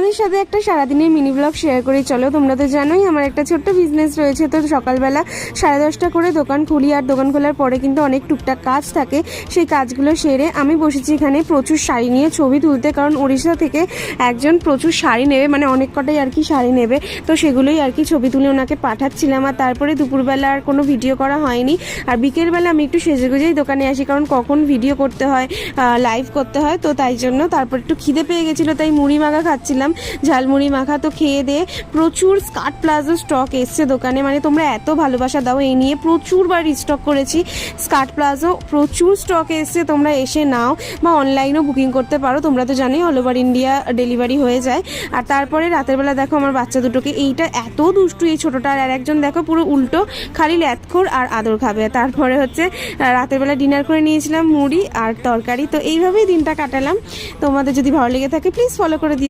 তোমাদের সাথে একটা সারাদিনের মিনি ব্লগ শেয়ার করি চলো। তোমরা তো জানোই আমার একটা ছোট্ট বিজনেস রয়েছে, তো সকালবেলা 10:30 করে দোকান খুলি, আর দোকান খোলার পরে কিন্তু অনেক টুকটাক কাজ থাকে। সেই কাজগুলো সেরে আমি বসেছি এখানে প্রচুর শাড়ি নিয়ে ছবি তুলতে, কারণ উড়িষ্যা থেকে একজন প্রচুর শাড়ি নেবে, মানে অনেক কটাই আর কি শাড়ি নেবে, তো সেগুলোই আর কি ছবি তুলে ওনাকে পাঠাচ্ছিলাম। আর তারপরে দুপুরবেলা আর কোনো ভিডিও করা হয়নি, আর বিকেলবেলা আমি একটু সেজেগুজেই দোকানে আসি, কারণ কখন ভিডিও করতে হয়, লাইভ করতে হয়, তো তাই জন্য। তারপর একটু খিদে পেয়ে গেছিলো, তাই মুড়ি মাখা খাচ্ছিলাম, ঝালমুড়ি মাখা। তো খেয়ে দিয়ে প্রচুর স্কার্ট প্লাজো স্টক এসছে দোকানে, মানে তোমরা এত ভালোবাসা দাও, এই নিয়ে প্রচুরবার রিস্টক করেছি। স্কার্ট প্লাজো প্রচুর স্টক এসছে, তোমরা এসে নাও বা অনলাইনেও বুকিং করতে পারো, তোমরা তো জানোই অল ওভার ইন্ডিয়া ডেলিভারি হয়ে যায়। আর তারপরে রাতের বেলা দেখো আমার বাচ্চা দুটোকে, এইটা এত দুষ্টু এই ছোটোটা, আর একজন দেখো পুরো উল্টো, খালি ল্যাথখোর আর আদর খাবে। তারপরে হচ্ছে রাতের বেলা ডিনার করে নিয়েছিলাম মুড়ি আর তরকারি। তো এইভাবেই দিনটা কাটালাম। তোমাদের যদি ভালো লেগে থাকে প্লিজ ফলো করে দিও।